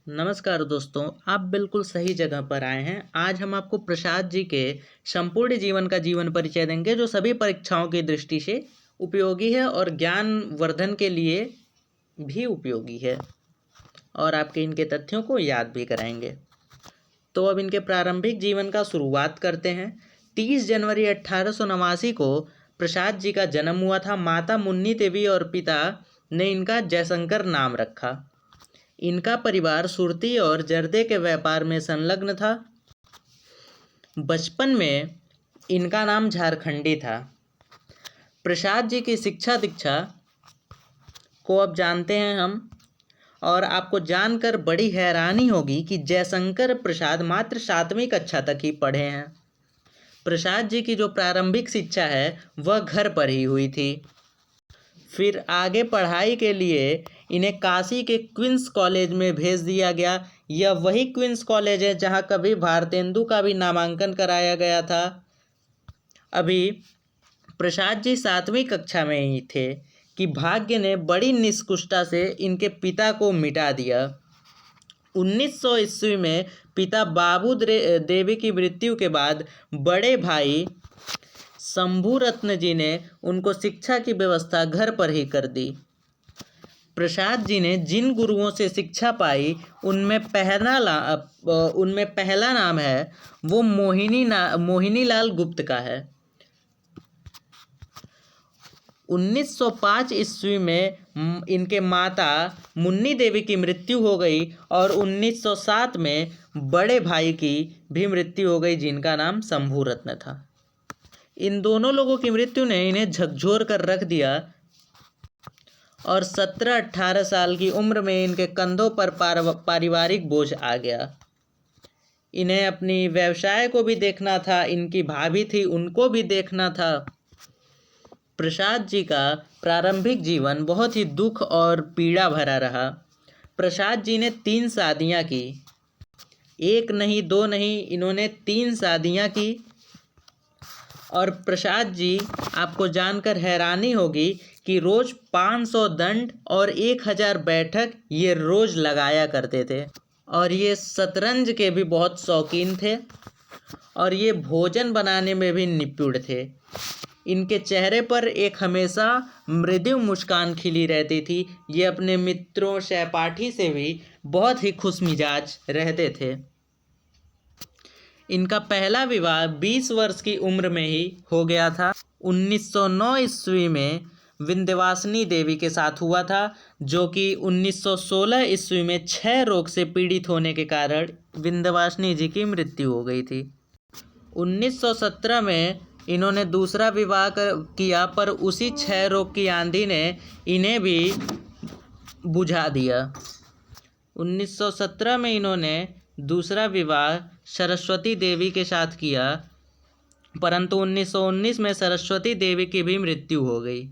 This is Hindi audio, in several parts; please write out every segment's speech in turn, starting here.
नमस्कार दोस्तों, आप बिल्कुल सही जगह पर आए हैं। आज हम आपको प्रसाद जी के संपूर्ण जीवन का जीवन परिचय देंगे, जो सभी परीक्षाओं की दृष्टि से उपयोगी है और ज्ञान वर्धन के लिए भी उपयोगी है, और आपके इनके तथ्यों को याद भी कराएंगे। तो अब इनके प्रारंभिक जीवन का शुरुआत करते हैं। 30 जनवरी 1889 को प्रसाद जी का जन्म हुआ था। माता मुन्नी देवी और पिता ने इनका जयशंकर नाम रखा। इनका परिवार सुरती और जर्दे के व्यापार में संलग्न था। बचपन में इनका नाम झारखंडी था। प्रसाद जी की शिक्षा दीक्षा को अब जानते हैं हम, और आपको जानकर बड़ी हैरानी होगी कि जयशंकर प्रसाद मात्र 7वीं कक्षा तक ही पढ़े हैं। प्रसाद जी की जो प्रारंभिक शिक्षा है वह घर पर ही हुई थी। फिर आगे पढ़ाई के लिए इन्हें काशी के क्वींस कॉलेज में भेज दिया गया। यह वही क्वींस कॉलेज है जहां कभी भारतेंदु का भी नामांकन कराया गया था। अभी प्रसाद जी 7वीं कक्षा में ही थे कि भाग्य ने बड़ी निष्कुशता से इनके पिता को मिटा दिया। 1900 ईस्वी में पिता बाबू देवी की मृत्यु के बाद बड़े भाई शंभू रत्न जी ने उनको शिक्षा की व्यवस्था घर पर ही कर दी। प्रसाद जी ने जिन गुरुओं से शिक्षा पाई उनमें पहला नाम है वो मोहिनी लाल गुप्त का है। 1905 ईस्वी में इनके माता मुन्नी देवी की मृत्यु हो गई, और 1907 में बड़े भाई की भी मृत्यु हो गई जिनका नाम शंभू रत्न था। इन दोनों लोगों की मृत्यु ने इन्हें झकझोर कर रख दिया, और 17-18 साल की उम्र में इनके कंधों पर पारिवारिक बोझ आ गया। इन्हें अपनी व्यवसाय को भी देखना था, इनकी भाभी थी उनको भी देखना था। प्रसाद जी का प्रारंभिक जीवन बहुत ही दुख और पीड़ा भरा रहा। प्रसाद जी ने 3 शादियां की, एक नहीं दो नहीं, इन्होंने 3 शादियां की। और प्रसाद जी, आपको जानकर हैरानी होगी कि रोज 500 दंड और 1000 बैठक ये रोज लगाया करते थे। और ये शतरंज के भी बहुत शौकीन थे, और ये भोजन बनाने में भी निपुण थे। इनके चेहरे पर एक हमेशा मृदु मुस्कान खिली रहती थी। ये अपने मित्रों सहपाठी से भी बहुत ही खुशमिजाज रहते थे। इनका पहला विवाह 20 वर्ष की उम्र में ही हो गया था। 1909 ईस्वी में विंध्यवासिनी देवी के साथ हुआ था, जो कि 1916 ईस्वी में क्षय रोग से पीड़ित होने के कारण विंध्यवासिनी जी की मृत्यु हो गई थी। 1917 में इन्होंने दूसरा विवाह किया, पर उसी क्षय रोग की आंधी ने इन्हें भी बुझा दिया। 1917 में इन्होंने दूसरा विवाह सरस्वती देवी के साथ किया, परंतु 1919 में सरस्वती देवी की भी मृत्यु हो गई।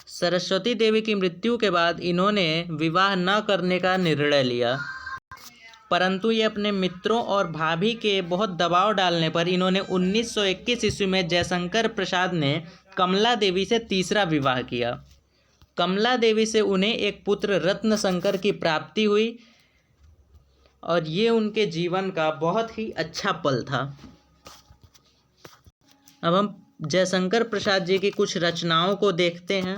सरस्वती देवी की मृत्यु के बाद इन्होंने विवाह न करने का निर्णय लिया, परंतु ये अपने मित्रों और भाभी के बहुत दबाव डालने पर इन्होंने 1921 ईस्वी में जयशंकर प्रसाद ने कमला देवी से तीसरा विवाह किया। कमला देवी से उन्हें एक पुत्र रत्न शंकर की प्राप्ति हुई, और ये उनके जीवन का बहुत ही अच्छा पल था। अब हम जयशंकर प्रसाद जी की कुछ रचनाओं को देखते हैं।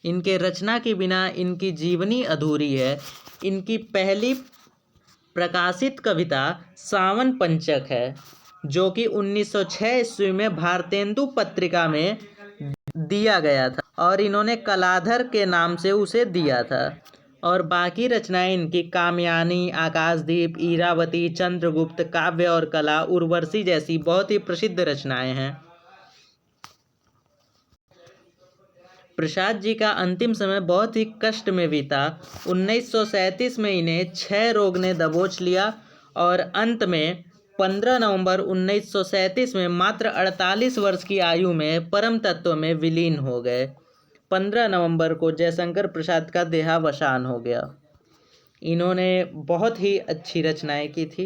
इनके रचना के बिना इनकी जीवनी अधूरी है। इनकी पहली प्रकाशित कविता सावन पंचक है, जो कि 1906 ईस्वी में भारतेंदु पत्रिका में दिया गया था, और इन्होंने कलाधर के नाम से उसे दिया था। और बाकी रचनाएं इनकी कामयानी, आकाशदीप, इरावती, चंद्रगुप्त, काव्य और कला, उर्वशी जैसी बहुत ही प्रसिद्ध रचनाएं हैं। प्रसाद जी का अंतिम समय बहुत ही कष्ट में बीता। 1937 में इन्हें क्षय रोग ने दबोच लिया, और अंत में 15 नवंबर 1937 में मात्र 48 वर्ष की आयु में परम तत्व में विलीन हो गए। 15 नवंबर को जयशंकर प्रसाद का देहावसान हो गया। इन्होंने बहुत ही अच्छी रचनाएं की थी।